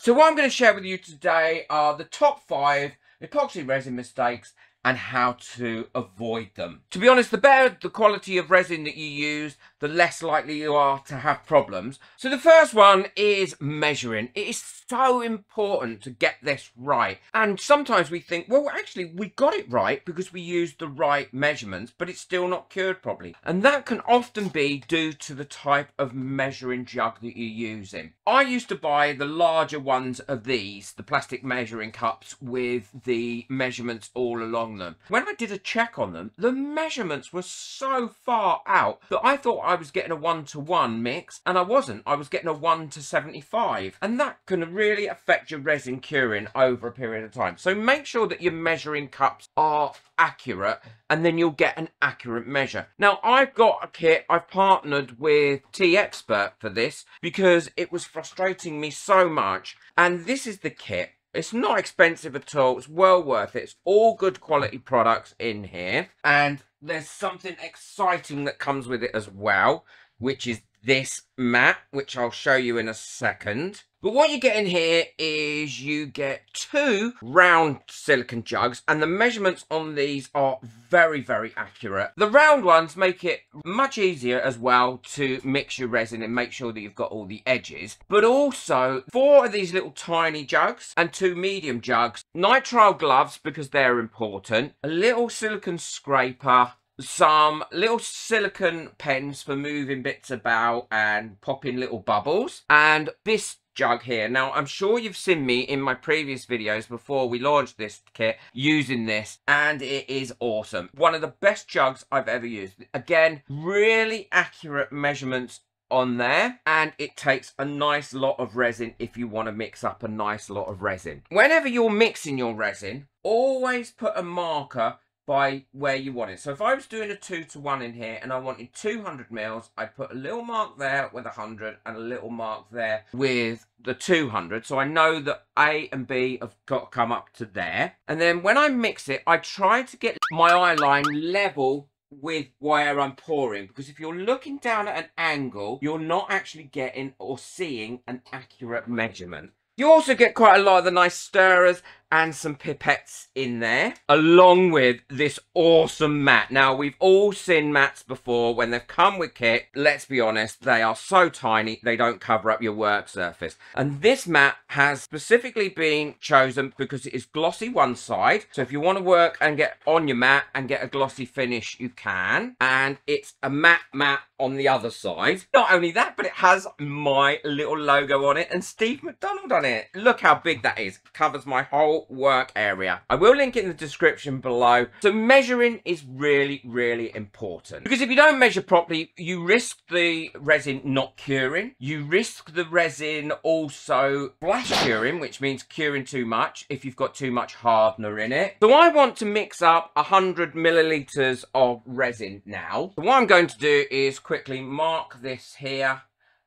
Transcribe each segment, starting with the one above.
So what I'm going to share with you today are the top 5 epoxy resin mistakes and how to avoid them. To be honest, the better the quality of resin that you use, the less likely you are to have problems. So the first one is measuring. It is so important to get this right. And sometimes we think, well, actually, we got it right because we used the right measurements, but it's still not cured properly. And that can often be due to the type of measuring jug that you're using. I used to buy the larger ones of these, the plastic measuring cups with the measurements all along them. When I did a check on them, the measurements were so far out that I thought I was getting a 1-to-1 mix, and I wasn't. I was getting a 1-to-75, and that can really affect your resin curing over a period of time. So make sure that your measuring cups are accurate, and then you'll get an accurate measure. Now, I've got a kit. I've partnered with T Expert for this because it was frustrating me so much, and this is the kit. It's not expensive at all. It's well worth it. It's all good quality products in here. And there's something exciting that comes with it as well, which is this mat, which I'll show you in a second. But what you get in here is you get 2 round silicone jugs, and the measurements on these are very, very accurate. The round ones make it much easier as well to mix your resin and make sure that you've got all the edges. But also 4 of these little tiny jugs and 2 medium jugs, nitrile gloves because they're important, a little silicone scraper, some little silicone pens for moving bits about and popping little bubbles, and this jug here. Now, I'm sure you've seen me in my previous videos before we launched this kit using this, and it is awesome. One of the best jugs I've ever used. Again, really accurate measurements on there, and it takes a nice lot of resin if you want to mix up a nice lot of resin. Whenever you're mixing your resin, always put a marker by where you want it. So if I was doing a 2-to-1 in here and I wanted 200 mils, I'd put a little mark there with 100 and a little mark there with the 200. So I know that A and B have got to come up to there. And then when I mix it, I try to get my eye line level with where I'm pouring, because if you're looking down at an angle, you're not actually getting or seeing an accurate measurement. You also get quite a lot of the nice stirrers and some pipettes in there, along with this awesome mat. Now, we've all seen mats before when they've come with kit. Let's be honest, they are so tiny, they don't cover up your work surface. And this mat has specifically been chosen because it is glossy one side. So if you want to work and get on your mat and get a glossy finish, you can. And it's a matte mat on the other side. Not only that, but it has my little logo on it and Steve McDonald on it. Look how big that is. It covers my whole work area. I will link it in the description below. So measuring is really, really important, because if you don't measure properly, you risk the resin not curing. You risk the resin also flash curing, which means curing too much if you've got too much hardener in it. So I want to mix up 100 milliliters of resin now. So what I'm going to do is quickly mark this here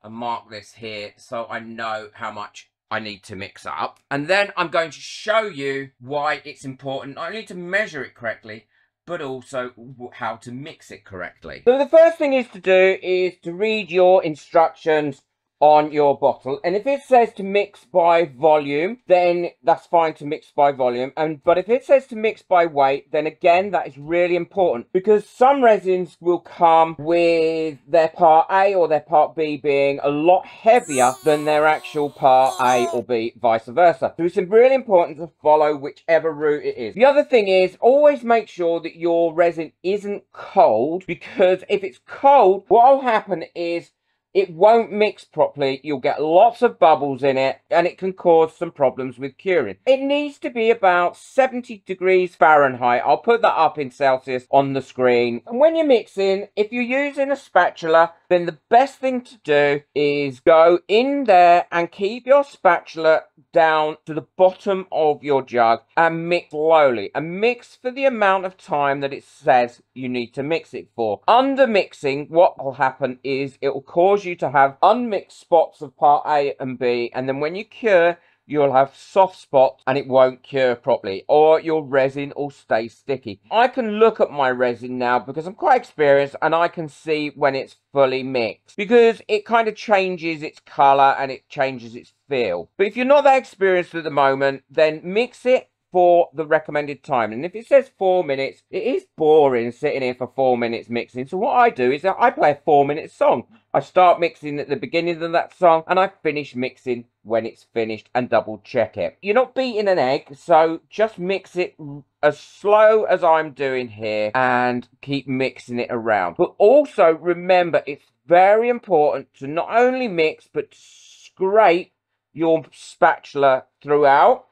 and mark this here so I know how much I need to mix up. And then I'm going to show you why it's important not only to measure it correctly, but also how to mix it correctly. So the first thing is to read your instructions on your bottle, and if it says to mix by volume, then that's fine to mix by volume. But if it says to mix by weight, then again that is really important, because some resins will come with their part A or their part B being a lot heavier than their actual part A or B, vice versa. So it's really important to follow whichever route it is. The other thing is, always make sure that your resin isn't cold, because if it's cold, what will happen is it won't mix properly. You'll get lots of bubbles in it, and it can cause some problems with curing. It needs to be about 70 degrees Fahrenheit. I'll put that up in Celsius on the screen. And when you're mixing, if you're using a spatula, then the best thing to do is go in there and keep your spatula down to the bottom of your jug and mix slowly, and mix for the amount of time that it says you need to mix it for. Under mixing, what will happen is it will cause you to have unmixed spots of part A and B, and then when you cure, you'll have soft spots and it won't cure properly, or your resin will stay sticky. I can look at my resin now because I'm quite experienced, and I can see when it's fully mixed, because it kind of changes its color and it changes its feel. But if you're not that experienced at the moment, then mix it for the recommended time. And if it says 4 minutes, it is boring sitting here for 4 minutes mixing. So what I do is that I play a 4-minute song. I start mixing at the beginning of that song and I finish mixing when it's finished, and double check it. You're not beating an egg, so just mix it as slow as I'm doing here and keep mixing it around. But also remember, it's very important to not only mix but to scrape your spatula throughout,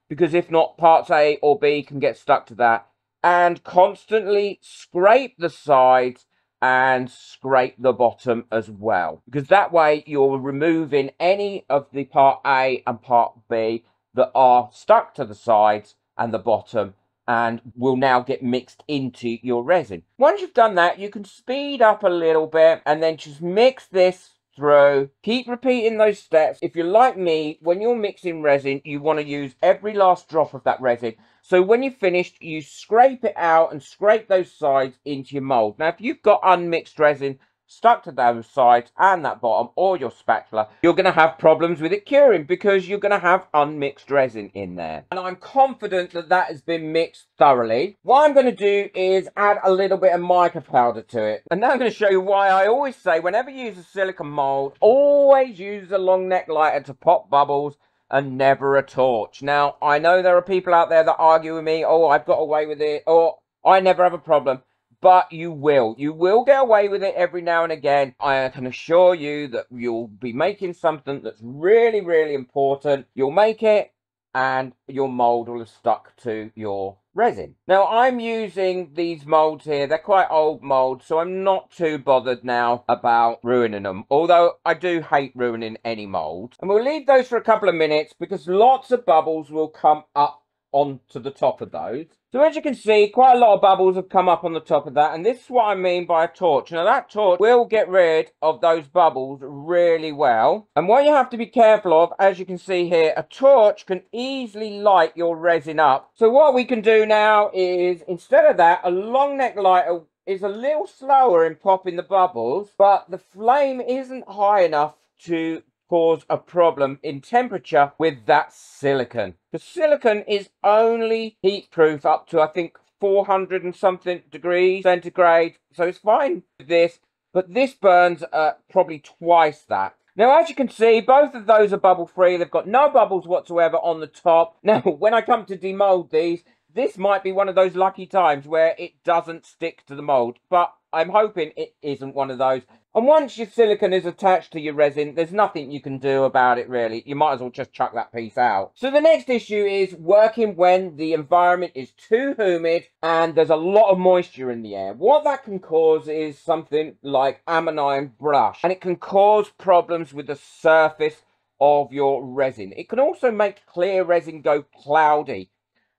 because if not, parts A or B can get stuck to that. And constantly scrape the sides and scrape the bottom as well, because that way you're removing any of the part A and part B that are stuck to the sides and the bottom, and will now get mixed into your resin. Once you've done that, you can speed up a little bit and then just mix this through. Keep repeating those steps. If you're like me, when you're mixing resin, you want to use every last drop of that resin. So when you've finished, you scrape it out and scrape those sides into your mold. Now, if you've got unmixed resin stuck to those sides and that bottom, or your spatula, you're going to have problems with it curing, because you're going to have unmixed resin in there. And I'm confident that that has been mixed thoroughly. What I'm going to do is add a little bit of mica powder to it. And now I'm going to show you why I always say, whenever you use a silicone mold, always use a long neck lighter to pop bubbles and never a torch. Now, I know there are people out there that argue with me, oh, I've got away with it, or I never have a problem. But you will get away with it every now and again. I can assure you that you'll be making something that's really, really important. You'll make it and your mold will have stuck to your resin. Now, I'm using these molds here. They're quite old molds, so I'm not too bothered now about ruining them, although I do hate ruining any mold. And we'll leave those for a couple of minutes, because lots of bubbles will come up onto the top of those. So as you can see, quite a lot of bubbles have come up on the top of that, and this is what I mean by a torch. Now, that torch will get rid of those bubbles really well. And what you have to be careful of, as you can see here, a torch can easily light your resin up. So what we can do now is, instead of that, a long neck lighter is a little slower in popping the bubbles, but the flame isn't high enough to cause a problem in temperature with that silicone. The silicone is only heat proof up to, I think, 400 and something degrees centigrade, so it's fine with this, but this burns probably twice that. Now, as you can see, both of those are bubble free. They've got no bubbles whatsoever on the top. Now, when I come to demold these, this might be one of those lucky times where it doesn't stick to the mold, but I'm hoping it isn't one of those. And once your silicone is attached to your resin, there's nothing you can do about it, really. You might as well just chuck that piece out. So the next issue is working when the environment is too humid and there's a lot of moisture in the air. What that can cause is something like ammonine brush, and it can cause problems with the surface of your resin. It can also make clear resin go cloudy.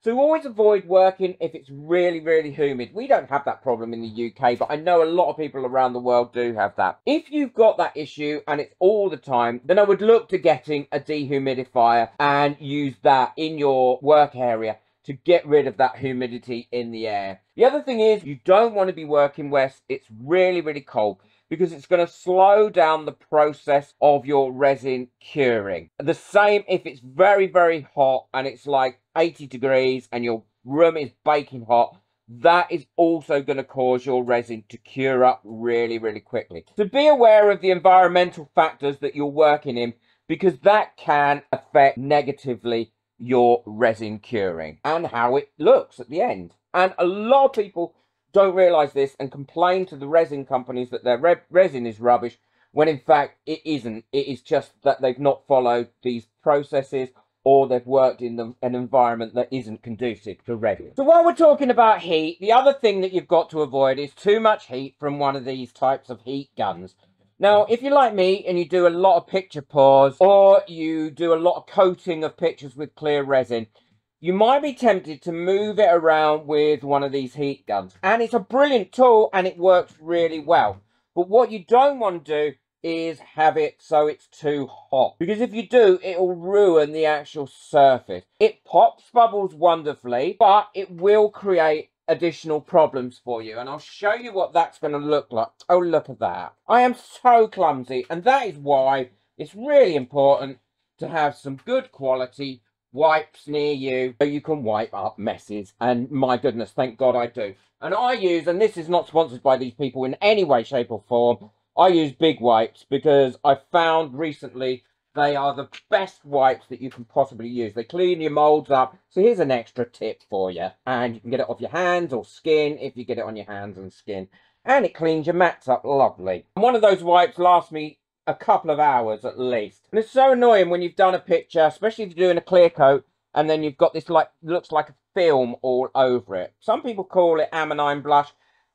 So always avoid working if it's really, really humid. We don't have that problem in the UK, but I know a lot of people around the world do have that. If you've got that issue and it's all the time, then I would look to getting a dehumidifier and use that in your work area to get rid of that humidity in the air. The other thing is, you don't want to be working where it's really, really cold, because it's going to slow down the process of your resin curing. The same if it's very, very hot and it's like 80 degrees and your room is baking hot, that is also going to cause your resin to cure up really, really quickly. So be aware of the environmental factors that you're working in, because that can affect negatively your resin curing and how it looks at the end. And a lot of people don't realize this and complain to the resin companies that their resin is rubbish, when in fact it isn't. It is just that they've not followed these processes, or they've worked in an environment that isn't conducive to resin. So while we're talking about heat, the other thing that you've got to avoid is too much heat from one of these types of heat guns. Now, if you're like me and you do a lot of picture pours, or you do a lot of coating of pictures with clear resin, you might be tempted to move it around with one of these heat guns. And it's a brilliant tool and it works really well. But what you don't want to do is have it so it's too hot, because if you do, it'll ruin the actual surface. It pops bubbles wonderfully, but it will create additional problems for you, and I'll show you what that's going to look like. Oh, look at that. I am so clumsy, and that is why it's really important to have some good quality wipes near you so you can wipe up messes. And my goodness, thank God I do. And I use, and this is not sponsored by these people in any way, shape or form, I use big wipes because I found recently they are the best wipes that you can possibly use. They clean your molds up. So here's an extra tip for you. And you can get it off your hands or skin if you get it on your hands and skin. And it cleans your mats up lovely. And one of those wipes lasts me a couple of hours at least. And it's so annoying when you've done a picture, especially if you're doing a clear coat, and then you've got this like, looks like a film all over it. Some people call it ammonine blush.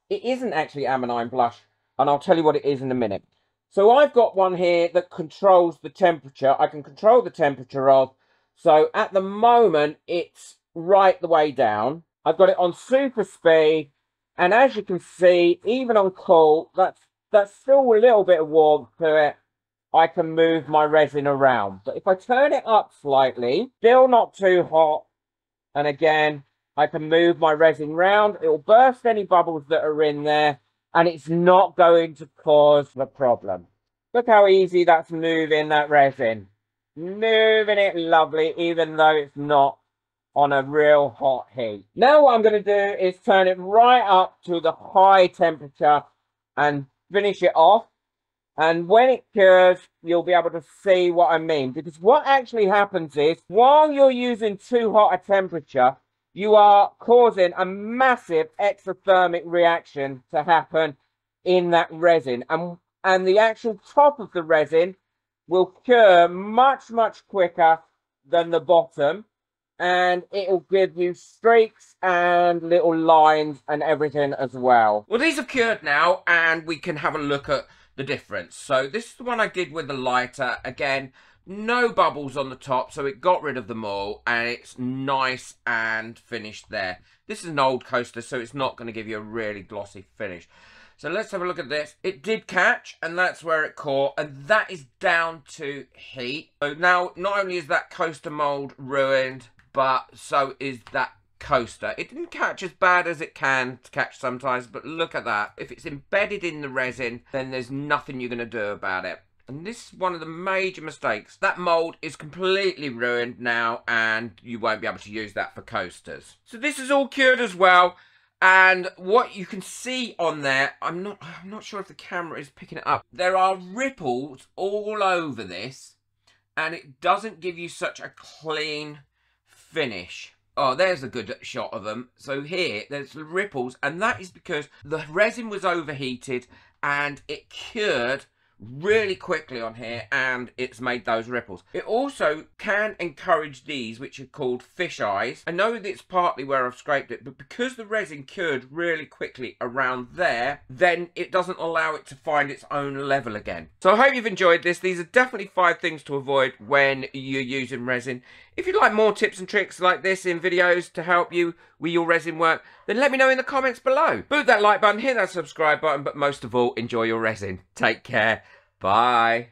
It isn't actually ammonine blush. And I'll tell you what it is in a minute. So I've got one here that controls the temperature. I can control the temperature of. So at the moment, it's right the way down. I've got it on super speed. And as you can see, even on cool, that's still a little bit of warmth to it. I can move my resin around. But if I turn it up slightly, still not too hot. And again, I can move my resin round. It will burst any bubbles that are in there. And it's not going to cause the problem. Look how easy that's moving that resin. Moving it lovely, even though it's not on a real hot heat. Now what I'm going to do is turn it right up to the high temperature and finish it off. And when it cures, you'll be able to see what I mean. Because what actually happens is, while you're using too hot a temperature, you are causing a massive exothermic reaction to happen in that resin. And the actual top of the resin will cure much, much quicker than the bottom. And it'll give you streaks and little lines and everything as well. Well, these have cured now, and we can have a look at the difference. So this is the one I did with the lighter. Again, no bubbles on the top, so it got rid of them all, and it's nice and finished there. This is an old coaster, so it's not going to give you a really glossy finish. So let's have a look at this. It did catch, and that's where it caught, and that is down to heat. So now, not only is that coaster mold ruined, but so is that coaster. It didn't catch as bad as it can catch sometimes, but look at that. If it's embedded in the resin, then there's nothing you're going to do about it. And this is one of the major mistakes. That mold is completely ruined now, and you won't be able to use that for coasters. So this is all cured as well. And what you can see on there, I'm not sure if the camera is picking it up. There are ripples all over this, and it doesn't give you such a clean finish. Oh, there's a good shot of them. So here, there's the ripples, and that is because the resin was overheated and it cured really quickly on here, and it's made those ripples. It also can encourage these, which are called fish eyes. I know that it's partly where I've scraped it, but because the resin cured really quickly around there, then it doesn't allow it to find its own level again. So I hope you've enjoyed this. These are definitely 5 things to avoid when you're using resin. If you'd like more tips and tricks like this in videos to help you with your resin work, then let me know in the comments below. Boot that like button, hit that subscribe button, but most of all, enjoy your resin. Take care. Bye.